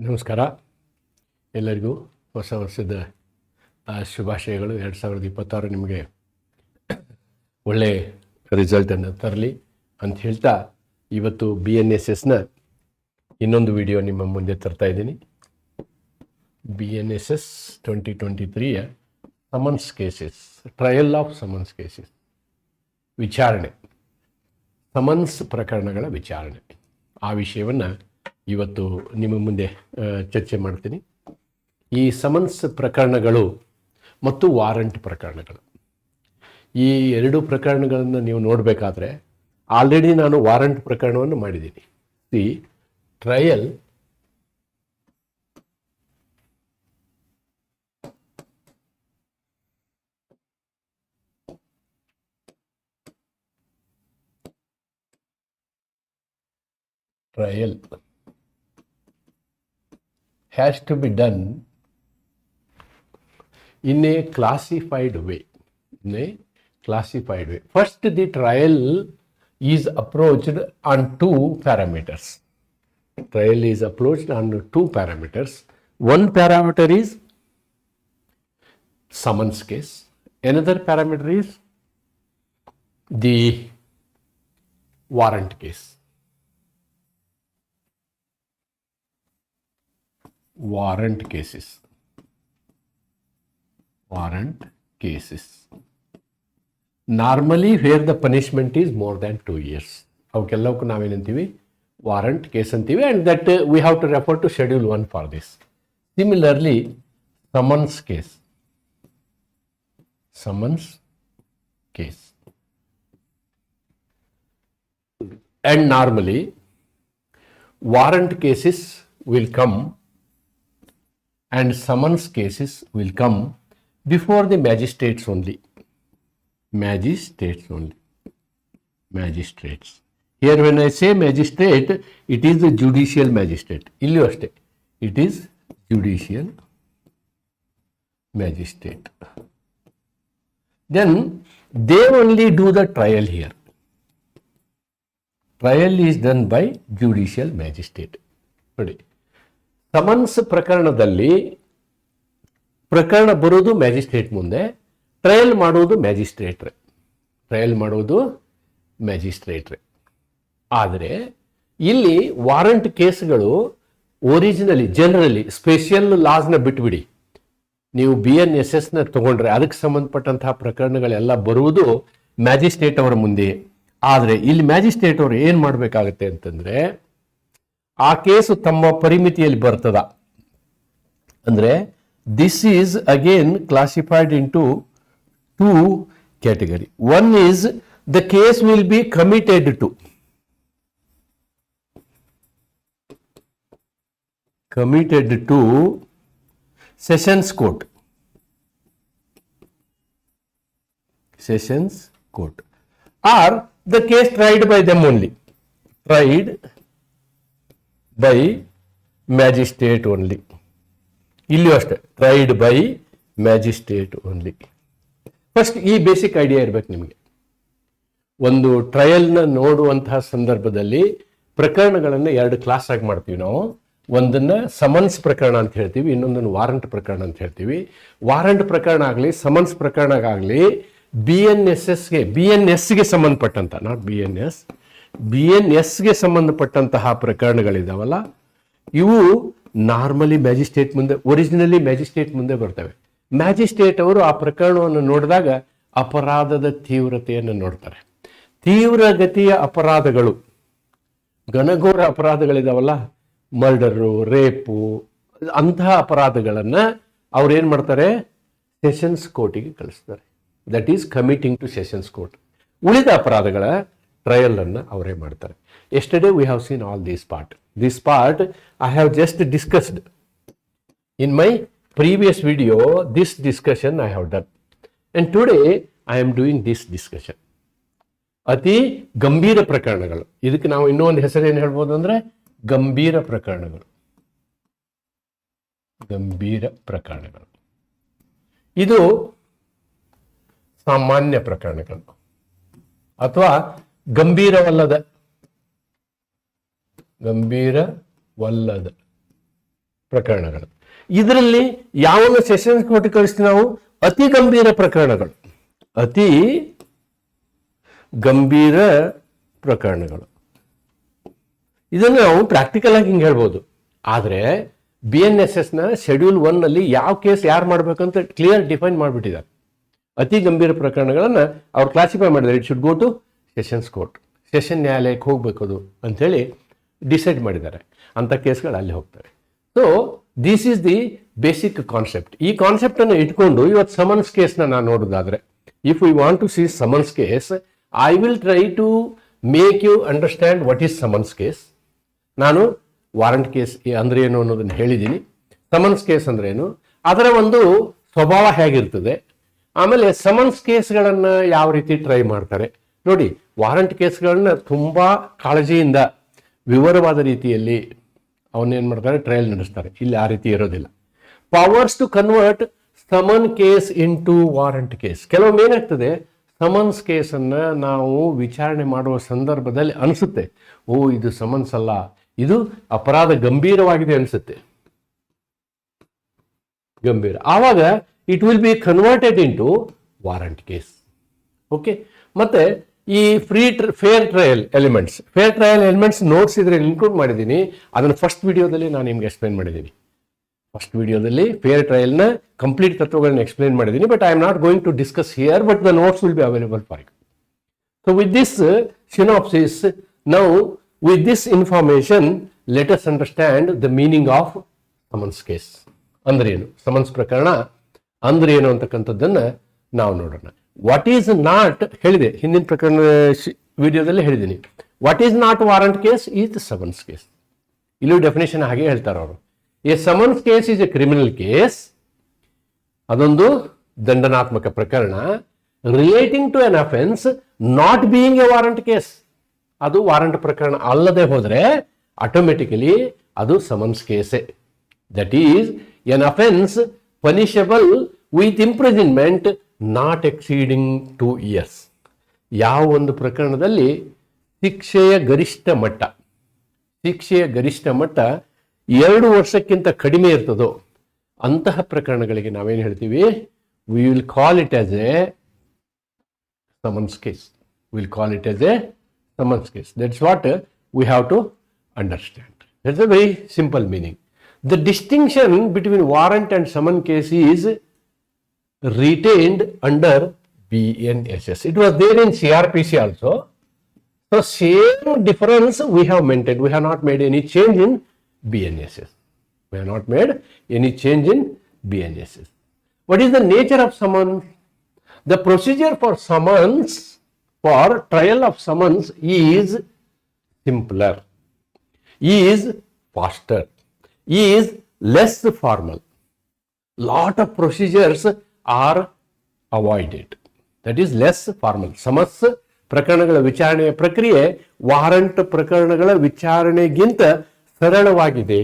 ನಮಸ್ಕಾರ. ಎಲ್ಲರಿಗೂ ಹೊಸ ವರ್ಷದ ಶುಭಾಶಯಗಳು. 2026 ನಿಮಗೆ ಒಳ್ಳೆಯ ರಿಸಲ್ಟನ್ನು ತರಲಿ ಅಂತ ಹೇಳ್ತಾ ಇವತ್ತು BNSSನ ಇನ್ನೊಂದು ವಿಡಿಯೋ ನಿಮ್ಮ ಮುಂದೆ ತರ್ತಾ ಇದ್ದೀನಿ. BNSS 2023ಯ summons cases, trial of summons cases, ವಿಚಾರಣೆ, ಸಮನ್ಸ್ ಪ್ರಕರಣಗಳ ವಿಚಾರಣೆ, ಆ ವಿಷಯವನ್ನು ಇವತ್ತು ನಿಮ್ಮ ಮುಂದೆ ಚರ್ಚೆ ಮಾಡ್ತೀನಿ. ಈ ಸಮನ್ಸ್ ಪ್ರಕರಣಗಳು ಮತ್ತು ವಾರಂಟ್ ಪ್ರಕರಣಗಳು, ಈ ಎರಡು ಪ್ರಕರಣಗಳನ್ನು ನೀವು ನೋಡಬೇಕಾದ್ರೆ ಆಲ್ರೆಡಿ ನಾನು ವಾರಂಟ್ ಪ್ರಕರಣವನ್ನು ಮಾಡಿದ್ದೀನಿ. The trial has to be done in a classified way. First, the trial is approached on two parameters. One parameter is summons case. Another parameter is the warrant case. Warrant cases. Normally where the punishment is more than 2 years. ಅವಕ್ಕೆಲ್ಲವಕ್ಕೂ ನಾವೇನಂತೀವಿ? Warrant case ಅಂತೀವಿ. and that we have to refer to schedule 1 for this. Similarly, summons case. And normally warrant cases will come and summons cases will come before the magistrates only. Magistrates. Here when I say magistrate, it is the judicial magistrate. Illu ashte. It is judicial magistrate. Then they only do the trial here. Trial is done by judicial magistrate. ನೋಡಿ, summons ಪ್ರಕರಣದಲ್ಲಿ ಪ್ರಕರಣ ಬರೋದು magistrate ಮುಂದೆ, trial ಮಾಡೋದು ಮ್ಯಾಜಿಸ್ಟ್ರೇಟ್ರೆ. ಆದರೆ ಇಲ್ಲಿ warrant ಕೇಸ್ಗಳು generally special ಲಾಸ್ನ ಬಿಟ್ಬಿಡಿ, ನೀವು BNSSನ ತಗೊಂಡ್ರೆ ಅದಕ್ಕೆ ಸಂಬಂಧಪಟ್ಟಂತಹ ಪ್ರಕರಣಗಳೆಲ್ಲ ಬರುವುದು ಮ್ಯಾಜಿಸ್ಟ್ರೇಟ್ ಅವರ ಮುಂದೆ. ಆದರೆ ಇಲ್ಲಿ ಮ್ಯಾಜಿಸ್ಟ್ರೇಟ್ ಅವರು ಏನು ಮಾಡಬೇಕಾಗತ್ತೆ ಅಂತಂದರೆ, ಆ ಕೇಸು ತಮ್ಮ ಪರಿಮಿತಿಯಲ್ಲಿ ಬರ್ತದ ಅಂದರೆ this is again classified into 2 category. One is the case will be committed to sessions court or the case tried by them only, by magistrate only. ಇಲ್ಲೂ ಅಷ್ಟೇ, tried by magistrate only. First ಈ basic idea ಇರಬೇಕು ನಿಮಗೆ. ಒಂದು ಟ್ರಯಲ್ನ ನೋಡುವಂತಹ ಸಂದರ್ಭದಲ್ಲಿ ಪ್ರಕರಣಗಳನ್ನು 2 class ಆಗಿ ಮಾಡ್ತೀವಿ ನಾವು. ಒಂದನ್ನು ಸಮನ್ಸ್ ಪ್ರಕರಣ ಅಂತ ಹೇಳ್ತೀವಿ, ಇನ್ನೊಂದನ್ನು ವಾರಂಟ್ ಪ್ರಕರಣ ಅಂತ ಹೇಳ್ತೀವಿ. ವಾರಂಟ್ ಪ್ರಕರಣ ಆಗಲಿ ಸಮನ್ಸ್ ಪ್ರಕರಣ ಆಗಲಿ BNSಗೆ ಸಂಬಂಧಪಟ್ಟಂತ, ನಾಟ್ BNSಗೆ ಸಂಬಂಧಪಟ್ಟಂತಹ ಪ್ರಕರಣಗಳಿದಾವಲ್ಲ, ಇವು ನಾರ್ಮಲಿ ಒರಿಜಿನಲಿ ಮ್ಯಾಜಿಸ್ಟ್ರೇಟ್ ಮುಂದೆ ಬರ್ತವೆ. ಮ್ಯಾಜಿಸ್ಟ್ರೇಟ್ ಅವರು ಆ ಪ್ರಕರಣವನ್ನು ನೋಡಿದಾಗ ಅಪರಾಧದ ತೀವ್ರತೆಯನ್ನು ನೋಡ್ತಾರೆ. ತೀವ್ರಗತಿಯ ಅಪರಾಧಗಳು, ಘನಘೋರ ಅಪರಾಧಗಳಿದಾವಲ್ಲ, ಮರ್ಡರು, ರೇಪು, ಅಂತಹ ಅಪರಾಧಗಳನ್ನು ಅವ್ರೇನು ಮಾಡ್ತಾರೆ? ಸೆಷನ್ಸ್ ಕೋರ್ಟಿಗೆ ಕಳಿಸ್ತಾರೆ. That is committing to sessions court. ಉಳಿದ ಅಪರಾಧಗಳ ಟ್ರಯಲ್ ಅನ್ನು ಅವರೇ ಮಾಡ್ತಾರೆ. Yesterday we have seen all this part I have just discussed in my previous video. This discussion I have done, and today I am doing this discussion. ಅತಿ ಗಂಭೀರ ಪ್ರಕರಣಗಳು, ಇದಕ್ಕೆ ನಾವು ಇನ್ನೊಂದು ಹೆಸರು ಏನು ಹೇಳ್ಬೋದು ಅಂದ್ರೆ ಗಂಭೀರ ಪ್ರಕರಣಗಳು. ಇದು ಸಾಮಾನ್ಯ ಪ್ರಕರಣಗಳು ಅಥವಾ ಗಂಭೀರವಲ್ಲದ ಪ್ರಕರಣಗಳು. ಇದರಲ್ಲಿ ಯಾವನ್ನ ಸೆಷನ್ಸ್ ಕೋರ್ಟ್ ಕಳಿಸ್ತೀವಿ ನಾವು? ಅತಿ ಗಂಭೀರ ಪ್ರಕರಣಗಳು, ಅತಿ ಗಂಭೀರ ಪ್ರಕರಣಗಳು. ಇದನ್ನು ನಾವು ಪ್ರಾಕ್ಟಿಕಲ್ ಆಗಿ ಹಿಂಗೆ ಹೇಳ್ಬೋದು. ಆದರೆ BNSS ನ ಶೆಡ್ಯೂಲ್ 1 ನಲ್ಲಿ ಯಾವ ಕೇಸ್ ಯಾರು ಮಾಡ್ಬೇಕಂತ ಕ್ಲಿಯರ್ ಡಿಫೈನ್ ಮಾಡಿಬಿಟ್ಟಿದ್ದಾರೆ. ಅತಿ ಗಂಭೀರ ಪ್ರಕರಣಗಳನ್ನು ಅವ್ರು ಕ್ಲಾಸಿಫೈ ಮಾಡಿದ್ದಾರೆ. It should go to sessions court, session ನ್ಯಾಯಾಲಯಕ್ಕೆ ಹೋಗ್ಬೇಕು ಅದು ಅಂಥೇಳಿ ಡಿಸೈಡ್ ಮಾಡಿದ್ದಾರೆ. ಅಂಥ ಕೇಸ್ಗಳು ಅಲ್ಲಿ ಹೋಗ್ತವೆ. So this is the basic concept. ಈ ಕಾನ್ಸೆಪ್ಟನ್ನು ಇಟ್ಕೊಂಡು ಇವತ್ತು ಸಮನ್ಸ್ ಕೇಸ್ನ ನಾನು ನೋಡೋದಾದ್ರೆ, if we want to see summons case, I will try to make you understand what is summons case. ನಾನು ವಾರಂಟ್ ಕೇಸ್ ಅಂದ್ರೆ ಏನು ಅನ್ನೋದನ್ನು ಹೇಳಿದ್ದೀನಿ. ಸಮನ್ಸ್ ಕೇಸ್ ಅಂದ್ರೆ ಏನು, ಅದರ ಒಂದು ಸ್ವಭಾವ ಹೇಗಿರ್ತದೆ, ಆಮೇಲೆ ಸಮನ್ಸ್ ಕೇಸ್ಗಳನ್ನು ಯಾವ ರೀತಿ ಟ್ರೈ ಮಾಡ್ತಾರೆ. ನೋಡಿ, ವಾರಂಟ್ ಕೇಸ್ಗಳನ್ನ ತುಂಬ ಕಾಳಜಿಯಿಂದ ವಿವರವಾದ ರೀತಿಯಲ್ಲಿ ಅವನ್ನೇನು ಮಾಡ್ತಾರೆ, ಟ್ರಯಲ್ ನಡೆಸ್ತಾರೆ. ಇಲ್ಲಿ ಆ ರೀತಿ ಇರೋದಿಲ್ಲ. Powers to convert summon case into warrant case. ಕೆಲವೊಮ್ಮೆ ಏನಾಗ್ತದೆ, ಸಮನ್ಸ್ ಕೇಸನ್ನು ನಾವು ವಿಚಾರಣೆ ಮಾಡುವ ಸಂದರ್ಭದಲ್ಲಿ ಅನಿಸುತ್ತೆ, ಓ ಇದು ಸಮನ್ಸ್ ಅಲ್ಲ, ಇದು ಅಪರಾಧ ಗಂಭೀರವಾಗಿದೆ ಅನಿಸುತ್ತೆ, ಗಂಭೀರ. ಆವಾಗ it will be converted into warrant case. Okay. ಮತ್ತೆ ಈ ಫೇರ್ ಟ್ರಯಲ್ ಎಲಿಮೆಂಟ್ಸ್ ನೋಟ್ಸ್ ಇದ್ರೆ ಇನ್ಕ್ಲೂಡ್ ಮಾಡಿದ್ದೀನಿ. ಅದನ್ನು ಫಸ್ಟ್ ವಿಡಿಯೋದಲ್ಲಿ ನಾನು ನಿಮ್ಗೆ ಎಕ್ಸ್ಪ್ಲೈನ್ ಮಾಡಿದ್ದೀನಿ. ಫಸ್ಟ್ ವಿಡಿಯೋದಲ್ಲಿ ಫೇರ್ ಟ್ರಯಲ್ನ ಕಂಪ್ಲೀಟ್ ತತ್ವಗಳನ್ನ ಎಕ್ಸ್ಪ್ಲೈನ್ ಮಾಡಿದ್ದೀನಿ. But I am not going to discuss here, but the notes will be available for you. So with this synopsis, now with this information, let us understand the meaning of summons case. ಅಂದ್ರೆ ಏನು, summons ಪ್ರಕರಣ ಅಂದ್ರೆ ಏನು ಅಂತಕ್ಕಂಥದ್ದನ್ನ ನಾವು ನೋಡೋಣ. What is not ಹೇಳಿದೆ, ಹಿಂದಿನ ಪ್ರಕರಣ ವಿಡಿಯೋದಲ್ಲಿ ಹೇಳಿದ್ದೀನಿ. What is not warrant case is summons case. ಇಲ್ಲೂ ಡೆಫಿನೇಷನ್ ಹಾಗೆ ಹೇಳ್ತಾರೆ ಅವರು. A summons case is a criminal case, ಅದೊಂದು ದಂಡನಾತ್ಮಕ ಪ್ರಕರಣ, relating to an offence not being a warrant case. ಅದು ವಾರಂಟ್ ಪ್ರಕರಣ ಅಲ್ಲದೆ ಹೋದರೆ ಆಟೋಮೆಟಿಕಲಿ ಅದು ಸಮನ್ಸ್ ಕೇಸೆ. That is an offence punishable with imprisonment not exceeding 2 years. ಯಾವ ಒಂದು ಪ್ರಕರಣದಲ್ಲಿ ಶಿಕ್ಷೆಯ ಗರಿಷ್ಠ ಮಟ್ಟ 2 ವರ್ಷಕ್ಕಿಂತ ಕಡಿಮೆ ಇರ್ತದೋ ಅಂತಹ ಪ್ರಕರಣಗಳಿಗೆ ನಾವೇನು ಹೇಳ್ತೀವಿ, we will call it as A summons case. Summons case. That's what we have to understand. That's a very simple meaning. The distinction between warrant and summon case is retained under BNSS. It was there in CRPC also. So same difference we have maintained. We have not made any change in BNSS. What is the nature of summons? The procedure for summons, for trial of summons, is simpler, is faster, is less formal. Lot of procedures are avoided. That is less formal. Summons ಪ್ರಕರಣಗಳ ವಿಚಾರಣೆಯ ಪ್ರಕ್ರಿಯೆ warrant ಪ್ರಕರಣಗಳ ವಿಚಾರಣೆಗಿಂತ ಸರಳವಾಗಿದೆ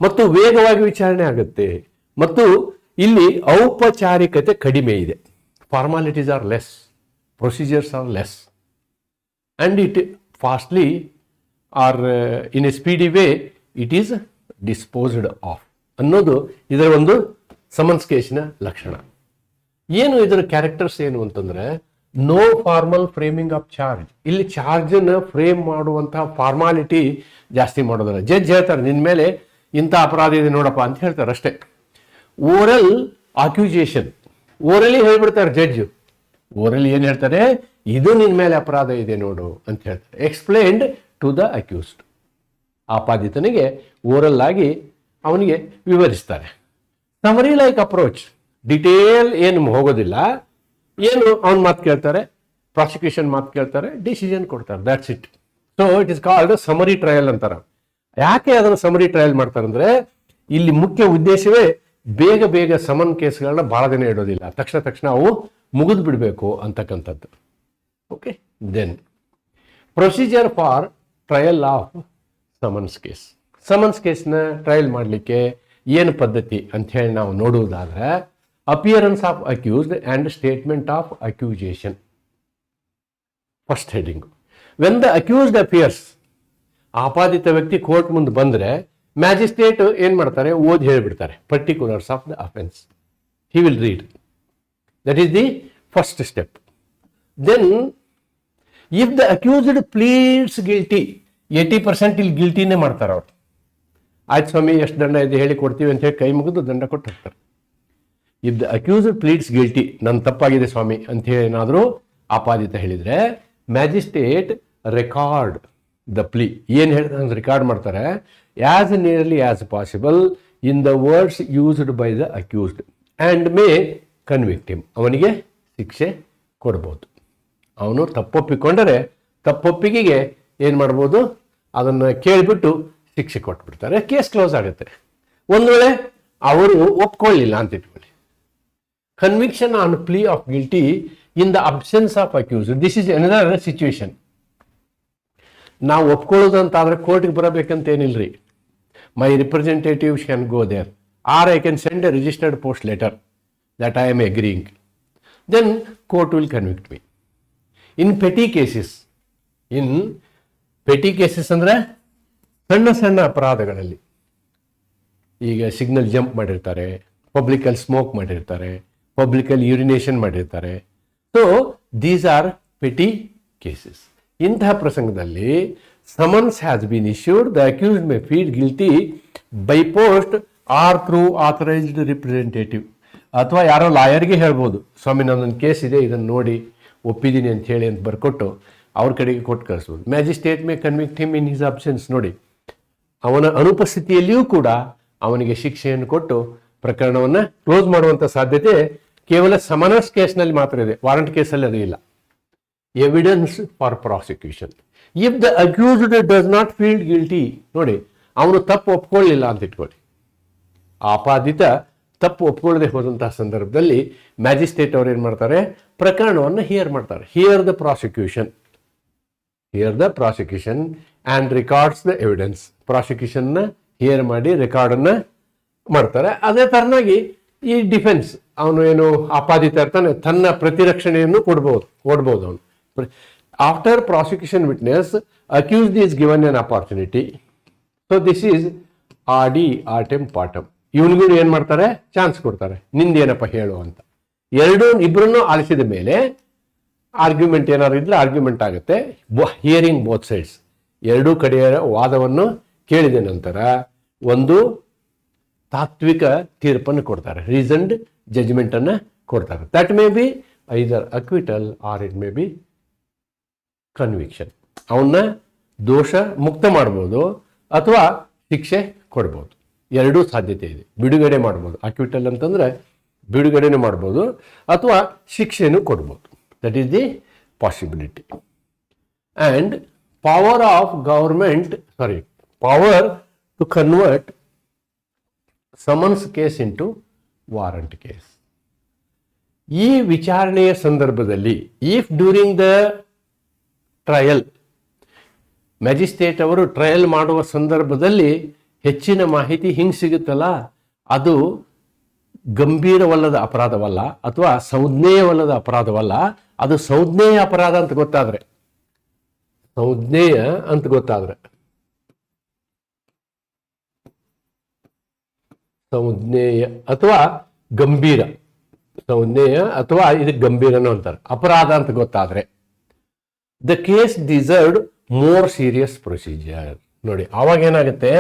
ಮತ್ತು ವೇಗವಾಗಿ ವಿಚಾರಣೆ ಆಗುತ್ತೆ. ಮತ್ತು ಇಲ್ಲಿ ಔಪಚಾರಿಕತೆ ಕಡಿಮೆ ಇದೆ. Formalities are less, procedures are less, and it fastly or in a speedy way it is disposed of ಅನ್ನೋದು ಇದರ ಒಂದು ಸಮನ್ಸ್ ಕೇಸಿನ ಲಕ್ಷಣ. ಏನು ಇದರ ಕ್ಯಾರೆಕ್ಟರ್ಸ್ ಏನು ಅಂತಂದ್ರೆ, no formal framing of charge. ಇಲ್ಲಿ ಚಾರ್ಜನ್ನು ಫ್ರೇಮ್ ಮಾಡುವಂತಹ ಫಾರ್ಮಾಲಿಟಿ ಜಾಸ್ತಿ ಮಾಡೋದಿಲ್ಲ. ಜಡ್ಜ್ ಹೇಳ್ತಾರೆ, ನಿನ್ನ ಮೇಲೆ ಇಂಥ ಅಪರಾಧ ಇದೆ ನೋಡಪ್ಪ ಅಂತ ಹೇಳ್ತಾರೆ ಅಷ್ಟೇ. ಓರಲ್ ಅಕ್ಯೂಜೇಷನ್, ಓರಲಿ ಹೇಳ್ಬಿಡ್ತಾರೆ ಜಡ್ಜ್. ಓರಲಿ ಏನು ಹೇಳ್ತಾರೆ, ಇದು ನಿನ್ನ ಮೇಲೆ ಅಪರಾಧ ಇದೆ ನೋಡು ಅಂತ ಹೇಳ್ತಾರೆ. ಎಕ್ಸ್ಪ್ಲೇನ್ಡ್ ಟು ದ ಅಕ್ಯೂಸ್ಡ್, ಆಪಾದಿತನಿಗೆ ಓರಲ್ ಆಗಿ ಅವನಿಗೆ ವಿವರಿಸ್ತಾರೆ. ಸಮರಿ ಲೈಕ್ ಅಪ್ರೋಚ್, ಡಿಟೇಲ್ ಏನು ಹೋಗೋದಿಲ್ಲ, ಏನು ಅವನ ಮಾತು ಕೇಳ್ತಾರೆ, ಪ್ರಾಸಿಕ್ಯೂಷನ್ ಮಾತು ಕೇಳ್ತಾರೆ, ಡಿಸಿಷನ್ ಕೊಡ್ತಾರೆ, that's it. So it is called summary trial ಅಂತಾರೆ. ಯಾಕೆ ಅದನ್ನು ಸಮರಿ ಟ್ರಯಲ್ ಮಾಡ್ತಾರೆ ಅಂದ್ರೆ, ಇಲ್ಲಿ ಮುಖ್ಯ ಉದ್ದೇಶವೇ ಬೇಗ ಬೇಗ ಸಮನ್ ಕೇಸ್ಗಳನ್ನ ಭಾಳ ದಿನ ಇಡೋದಿಲ್ಲ, ತಕ್ಷಣ ಅವು ಮುಗಿದು ಬಿಡಬೇಕು ಅಂತಕ್ಕಂಥದ್ದು. Okay, then procedure for trial of summons case. Summons ಕೇಸ್ನ ಟ್ರಯಲ್ ಮಾಡಲಿಕ್ಕೆ ಏನು ಪದ್ಧತಿ ಅಂತ ಹೇಳಿ ನಾವು ನೋಡುವುದಾದ್ರೆ, appearance of accused and statement of accusation. First heading, when the accused appears, ಆಪಾದಿತ ವ್ಯಕ್ತಿ ಕೋರ್ಟ್ ಮುಂದೆ ಬಂದರೆ ಮ್ಯಾಜಿಸ್ಟ್ರೇಟ್ ಏನು ಮಾಡ್ತಾರೆ, ಓದಿ ಹೇಳಿಬಿಡ್ತಾರೆ particulars of the offence. He will read. That is the first step. Then if the accused pleads guilty, 80% ಇಲ್ಲಿ ಗಿಲ್ಟಿನೇ ಮಾಡ್ತಾರೆ ಅವ್ರು. ಆಯ್ತು ಸ್ವಾಮಿ ಎಷ್ಟು ದಂಡ ಇದೆ ಹೇಳಿ ಕೊಡ್ತೀವಿ ಅಂತ ಹೇಳಿ ಕೈ ಮುಗಿದು ದಂಡ ಕೊಟ್ಟು ಹೋಗ್ತಾರೆ. If the accused pleads guilty, ನನ್ನ ತಪ್ಪಾಗಿದೆ ಸ್ವಾಮಿ ಅಂತ ಹೇಳಿ ಏನಾದರೂ ಆಪಾದಿತ ಹೇಳಿದರೆ, ಮ್ಯಾಜಿಸ್ಟ್ರೇಟ್ ರೆಕಾರ್ಡ್ ದ ಪ್ಲೀ. ಏನು ಹೇಳ್ತಾರೆ ರೆಕಾರ್ಡ್ ಮಾಡ್ತಾರೆ, as nearly as possible in the words used by the accused and May convict him. ಅವನಿಗೆ ಶಿಕ್ಷೆ ಕೊಡ್ಬೋದು. ಅವನು ತಪ್ಪೊಪ್ಪಿಕೊಂಡರೆ ತಪ್ಪೊಪ್ಪಿಗೆಗೆ ಏನು ಮಾಡ್ಬೋದು, ಅದನ್ನು ಕೇಳಿಬಿಟ್ಟು ಶಿಕ್ಷೆ ಕೊಟ್ಬಿಡ್ತಾರೆ, ಕೇಸ್ ಕ್ಲೋಸ್ ಆಗುತ್ತೆ. ಒಂದು ವೇಳೆ ಅವರು ಒಪ್ಕೊಳ್ಳಿಲ್ಲ ಅಂತ ಇಟ್ಕೊಳ್ಳಿ, conviction on plea of guilty in the absence of accused, this is another situation. ನಾವು ಒಪ್ಕೊಳ್ಳೋದು ಅಂತಾದರೆ ಕೋರ್ಟ್ಗೆ ಬರಬೇಕಂತ ಏನಿಲ್ರಿ. My representatives can go there, or I can send a registered post letter that I am agreeing, then court will convict me. In petty cases, ಅಂದರೆ ಸಣ್ಣ ಸಣ್ಣ ಅಪರಾಧಗಳಲ್ಲಿ, ಈಗ ಸಿಗ್ನಲ್ ಜಂಪ್ ಮಾಡಿರ್ತಾರೆ, ಪಬ್ಲಿಕಲ್ಲಿ ಸ್ಮೋಕ್ ಮಾಡಿರ್ತಾರೆ, ಪಬ್ಲಿಕಲ್ಲಿ ಯೂರಿನೇಷನ್ ಮಾಡಿರ್ತಾರೆ. So these are petty cases. ಇಂತಹ ಪ್ರಸಂಗದಲ್ಲಿ summons has been issued, the accused May feed guilty by post R through authorised representative. ಅಥವಾ ಯಾರೋ ಲಾಯರ್ಗೆ ಹೇಳ್ಬೋದು, ಸ್ವಾಮಿ ನನ್ನೊಂದು ಕೇಸ್ ಇದೆ, ಇದನ್ನು ನೋಡಿ ಒಪ್ಪಿದ್ದೀನಿ ಅಂತ ಹೇಳಿ ಅಂತ ಬರ್ಕೊಟ್ಟು ಅವ್ರ ಕಡೆಗೆ ಕೊಟ್ಟು ಕಳಿಸ್ಬೋದು. Magistrate May convict him in his absence. ನೋಡಿ, ಅವನ ಅನುಪಸ್ಥಿತಿಯಲ್ಲಿಯೂ ಕೂಡ ಅವನಿಗೆ ಶಿಕ್ಷೆಯನ್ನು ಕೊಟ್ಟು ಪ್ರಕರಣವನ್ನು ಕ್ಲೋಸ್ ಮಾಡುವಂಥ ಸಾಧ್ಯತೆ ಕೇವಲ ಸಮನ್ಸ್ ಕೇಸ್ನಲ್ಲಿ ಮಾತ್ರ ಇದೆ, ವಾರಂಟ್ ಕೇಸಲ್ಲಿ ಅದು ಇಲ್ಲ. Evidence for prosecution. If the accused does not feel guilty, ನೋಡಿ ಅವನು ತಪ್ಪು ಒಪ್ಕೊಳ್ಳಿಲ್ಲ ಅಂತ ಇಟ್ಕೊಳ್ಳಿ, ಆಪಾದಿತ ತಪ್ಪು ಒಪ್ಕೊಳ್ಳದೆ ಹೋದಂತಹ ಸಂದರ್ಭದಲ್ಲಿ ಮ್ಯಾಜಿಸ್ಟ್ರೇಟ್ ಅವ್ರು ಏನು ಮಾಡ್ತಾರೆ, ಪ್ರಕರಣವನ್ನು ಹಿಯರ್ ಮಾಡ್ತಾರೆ. Hear the prosecution and records the evidence. ಪ್ರಾಸಿಕ್ಯೂಷನ್ನ ಹಿಯರ್ ಮಾಡಿ ರೆಕಾರ್ಡನ್ನು ಮಾಡ್ತಾರೆ. ಅದೇ ಥರನಾಗಿ ಈ ಡಿಫೆನ್ಸ್, ಅವನು ಏನು ಆಪಾದಿತ ಇರ್ತಾನೆ, ತನ್ನ ಪ್ರತಿರಕ್ಷಣೆಯನ್ನು ಕೊಡ್ಬೋದು ಅವನು. After prosecution witness accused is given an opportunity. So this is ಆರ್ಟೆಮ್ ಪಾರ್ಟಮ್. ಇವನಿಗೂ ಏನು ಮಾಡ್ತಾರೆ, ಚಾನ್ಸ್ ಕೊಡ್ತಾರೆ, ನಿಂದೇನಪ್ಪ ಹೇಳು ಅಂತ. ಇಬ್ಬರನ್ನು ಆಲಿಸಿದ ಮೇಲೆ ಆರ್ಗ್ಯುಮೆಂಟ್ ಏನಾದ್ರು ಇದ್ರೆ ಆರ್ಗ್ಯುಮೆಂಟ್ ಆಗುತ್ತೆ. ಹಿಯರಿಂಗ್ ಬೋತ್ ಸೈಡ್ಸ್, ಎರಡೂ ಕಡೆಯ ವಾದವನ್ನು ಕೇಳಿದ ನಂತರ ಒಂದು ತಾತ್ವಿಕ ತೀರ್ಪನ್ನು ಕೊಡ್ತಾರೆ, ರೀಸನ್ಡ್ ಜಜ್ಮೆಂಟನ್ನು ಕೊಡ್ತಾರೆ. That may be either acquittal or it may be conviction. ಅವನ್ನ ದೋಷ ಮುಕ್ತ ಮಾಡ್ಬೋದು ಅಥವಾ ಶಿಕ್ಷೆ ಕೊಡ್ಬೋದು, ಎರಡೂ ಸಾಧ್ಯತೆ ಇದೆ. ಬಿಡುಗಡೆ ಮಾಡ್ಬೋದು, ಅಕ್ವಿಟಲ್ ಅಂತಂದರೆ ಬಿಡುಗಡೆನೂ ಮಾಡ್ಬೋದು ಅಥವಾ ಶಿಕ್ಷೆನೂ ಕೊಡ್ಬೋದು. That is the possibility. And power to convert summons case into warrant case. ಈ ವಿಚಾರಣೆಯ ಸಂದರ್ಭದಲ್ಲಿ if during the trial, magistrate ಅವರು ಟ್ರಯಲ್ ಮಾಡುವ ಸಂದರ್ಭದಲ್ಲಿ ಹೆಚ್ಚಿನ ಮಾಹಿತಿ ಹಿಂಗೆ ಸಿಗುತ್ತಲ್ಲ, ಅದು ಗಂಭೀರವಲ್ಲದ ಅಪರಾಧವಲ್ಲ ಅಥವಾ ಸಂಜ್ಞೇಯವಲ್ಲದ ಅಪರಾಧವಲ್ಲ, ಅದು ಸಂಜ್ಞೇಯ ಅಪರಾಧ ಅಂತ ಗೊತ್ತಾದರೆ, ಸಂಜ್ಞೇಯ ಅಥವಾ ಗಂಭೀರ, ಸಂಜ್ಞೇಯ ಅಥವಾ ಇದಕ್ಕೆ ಗಂಭೀರನೋ ಅಂತಾರೆ, ಅಪರಾಧ ಅಂತ ಗೊತ್ತಾದರೆ, the case deserved more serious procedure. ನೋಡಿ ಆವಾಗ ಏನಾಗುತ್ತೆ,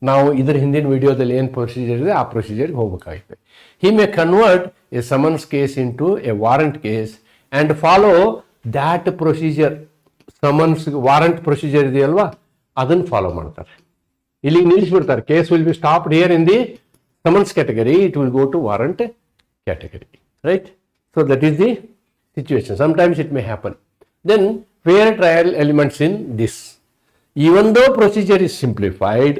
ನಾವು ಇದರ ಹಿಂದಿನ ವಿಡಿಯೋದಲ್ಲಿ ಏನು ಪ್ರೊಸೀಜರ್ ಇದೆ ಆ ಪ್ರೊಸೀಜರ್ಗೆ ಹೋಗ್ಬೇಕಾಗುತ್ತೆ. He may convert a summons case into a warrant case and follow that procedure. Summons warrant procedure ಇದೆಯಲ್ವಾ, ಅದನ್ನು ಫಾಲೋ ಮಾಡ್ತಾರೆ. ಇಲ್ಲಿಗೆ ನಿಲ್ಲಿಸ್ಬಿಡ್ತಾರೆ. Case will be stopped here in the summons category, it will go to warrant category, right? So that is the situation. Sometimes it may happen. Then fair trial elements in this. Even though procedure is simplified,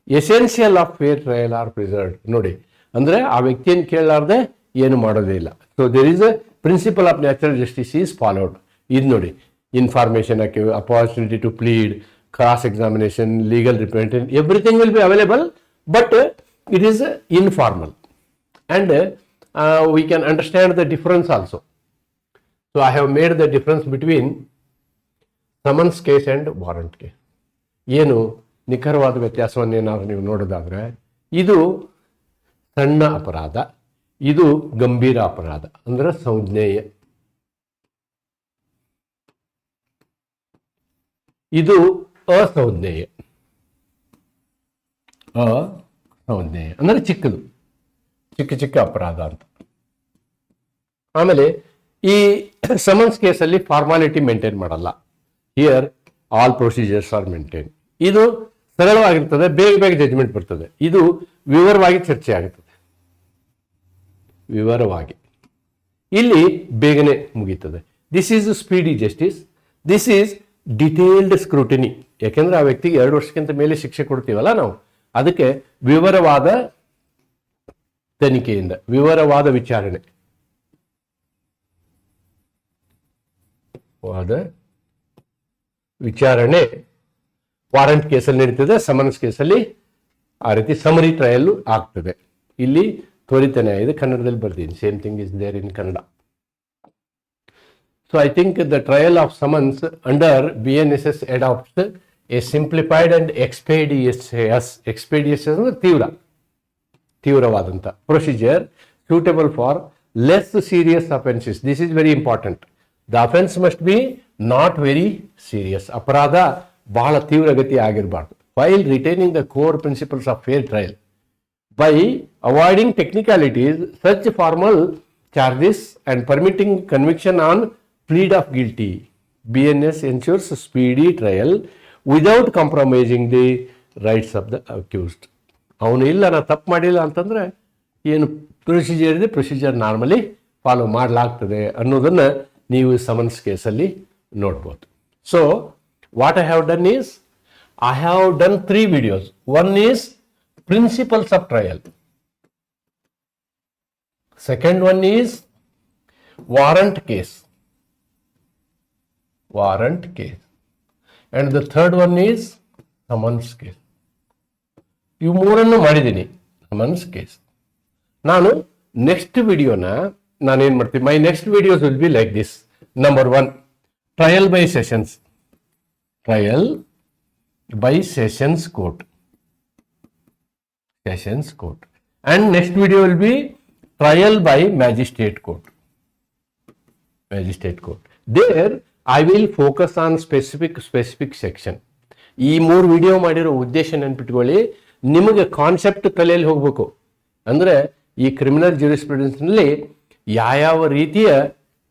essential of fair trial are preserved. ನೋಡಿ, ಅಂದರೆ ಆ ವ್ಯಕ್ತಿಯನ್ನು ಕೇಳಲಾರ್ದೆ ಏನು ಮಾಡೋದೇ ಇಲ್ಲ. So there is a principle of natural justice is followed. ಇದು ನೋಡಿ, information opportunity to plead, cross examination, legal representative, everything will be available, but it is informal and we can understand the difference also. So I have made the difference between summons case and warrant case. ಏನು ನಿಖರವಾದ ವ್ಯತ್ಯಾಸವನ್ನೇನಾದ್ರು ನೀವು ನೋಡೋದಾದ್ರೆ, ಇದು ಸಣ್ಣ ಅಪರಾಧ, ಇದು ಗಂಭೀರ ಅಪರಾಧ ಅಂದ್ರೆ ಸಂಜ್ಞೇಯ. ಇದು ಅಸಂಜ್ಞೇಯ. ಅಸಂಜ್ಞೇಯ ಅಂದ್ರೆ ಚಿಕ್ಕದು, ಚಿಕ್ಕ ಅಪರಾಧ ಅಂತ. ಆಮೇಲೆ ಈ ಸಮನ್ಸ್ ಕೇಸಲ್ಲಿ ಫಾರ್ಮಾಲಿಟಿ ಮೇಂಟೈನ್ ಮಾಡಲ್ಲ. Here all procedures are maintain. ಇದು ಸರಳವಾಗಿರ್ತದೆ, ಬೇಗ ಜಡ್ಜ್ಮೆಂಟ್ ಬರ್ತದೆ. ಇದು ವಿವರವಾಗಿ ಚರ್ಚೆ ಆಗುತ್ತದೆ, ವಿವರವಾಗಿ. ಇಲ್ಲಿ ಬೇಗನೆ ಮುಗೀತದೆ. This is speedy justice, this is detailed scrutiny. ಯಾಕೆಂದ್ರೆ ಆ ವ್ಯಕ್ತಿಗೆ 2 ವರ್ಷಕ್ಕಿಂತ ಮೇಲೆ ಶಿಕ್ಷೆ ಕೊಡ್ತೀವಲ್ಲ ನಾವು, ಅದಕ್ಕೆ ವಿವರವಾದ ತನಿಖೆಯಿಂದ, ವಿವರವಾದ ವಿಚಾರಣೆ, ವಾರಂಟ್ ಕೇಸಲ್ಲಿ ನಡೀತದೆ, ಸಮನ್ಸ್ ಕೇಸಲ್ಲಿ ಆ ರೀತಿ ಸಮರಿ ಟ್ರಯಲ್ ಆಗ್ತದೆ. ಇಲ್ಲಿ ತ್ವರಿತ ನ್ಯಾಯ ಇದೆ, ಕನ್ನಡದಲ್ಲಿ ಬರ್ತೀನಿ. Same thing is there in Kannada. So I think the trial of summons under BNSS adopts a simplified and expeditious ಅಂದ್ರೆ ತೀವ್ರವಾದಂಥ procedure suitable for less serious offenses. This is very important. The offense must be not very serious. ಅಪರಾಧ ಬಹಳ ತೀವ್ರಗತಿ ಆಗಿರಬಾರ್ದು. While retaining the core principles of fair trial. By avoiding technicalities, such formal charges and permitting conviction on plead of guilty, BNS ensures speedy trial without compromising the rights of the accused. ಅವನು ಇಲ್ಲ, ನಾನು ತಪ್ಪು ಮಾಡಿಲ್ಲ ಅಂತಂದ್ರೆ ಏನು procedure ಇದೆ, procedure normally follow ಮಾಡಲಾಗ್ತದೆ ಅನ್ನೋದನ್ನು ನೀವು ಸಮನ್ಸ್ ಕೇಸಲ್ಲಿ ನೋಡ್ಬೋದು. So what I have done is, I have done 3 videos. One is principles of trial. Second one is warrant case. And the third one is summons case. ಇವು 3 ಮಾಡಿದ್ದೀನಿ. Summons case. ನಾನು next ವಿಡಿಯೋನ ನಾನೇನು ಮಾಡ್ತೀನಿ, my next videos will be like this. Number 1, trial by sessions. Trial by Sessions Court. And next video will be trial by Magistrate Court. There I will focus on specific section. ಈ 3 video ಮಾಡಿರೋ ಉದ್ದೇಶ ನೆನ್ಪಿಟ್ಕೊಳ್ಳಿ, ನಿಮಗೆ concept ತಲೆಯಲ್ಲಿ ಹೋಗ್ಬೇಕು. ಅಂದ್ರೆ ಈ criminal ಜ್ಯೂರಿಸ್ಪ್ರುಡೆನ್ಸ್ನಲ್ಲಿ ಯಾವ ರೀತಿಯ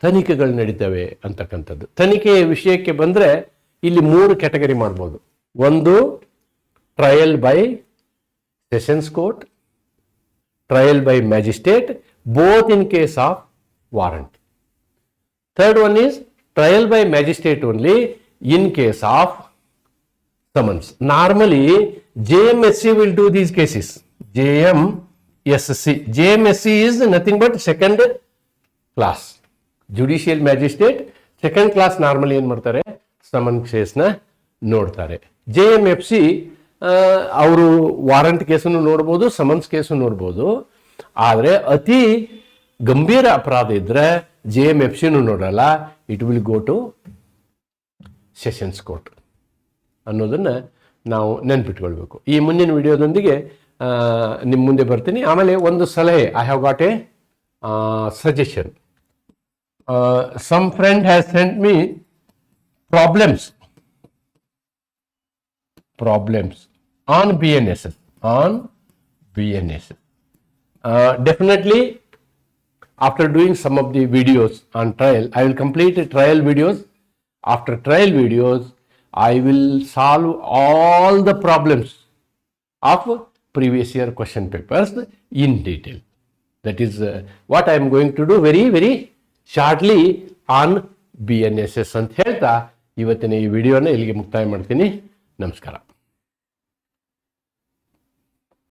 ತನಿಖೆಗಳು ನಡೀತವೆ ಅಂತಕ್ಕಂಥದ್ದು. ತನಿಖೆಯ ವಿಷಯಕ್ಕೆ ಬಂದ್ರೆ ಇಲ್ಲಿ 3 ಕ್ಯಾಟಗರಿ ಮಾಡ್ಬೋದು. ಒಂದು trial by sessions court, trial by magistrate, both in case of warrant. Third one is trial by magistrate only in case of summons. Normally JMSC will do these cases. JMSC is nothing but second class judicial magistrate. Second class normally ಏನು ಮಾಡ್ತಾರೆ, summons ಕೇಸ್ನ ನೋಡ್ತಾರೆ. JMFC ಅವರು warrant ಕೇಸನ್ನು ನೋಡ್ಬೋದು, summons ಕೇಸನ್ನು ನೋಡ್ಬೋದು. ಆದರೆ ಅತಿ ಗಂಭೀರ ಅಪರಾಧ ಇದ್ರೆ JMFCನೂ ನೋಡಲ್ಲ, it will go to sessions court ಅನ್ನೋದನ್ನು ನಾವು ನೆನ್ಪಿಟ್ಕೊಳ್ಬೇಕು. ಈ ಮುಂದಿನ ವಿಡಿಯೋದೊಂದಿಗೆ ನಿಮ್ಮ ಮುಂದೆ ಬರ್ತೀನಿ. ಆಮೇಲೆ ಒಂದು ಸಲಹೆ, I have got a suggestion. Some friend has sent me problems on BNSS. Definitely after doing some of the videos on trial, I will complete trial videos. After trial videos, I will solve all the problems of previous year question papers in detail. That is what I am going to do very, very shortly on BNSS ಅಂತ ಹೇಳ್ತಾ ಇವತ್ತಿನ ಈ ವಿಡಿಯೋನ ಇಲ್ಲಿಗೆ ಮುಕ್ತಾಯ ಮಾಡ್ತೀನಿ. ನಮಸ್ಕಾರ.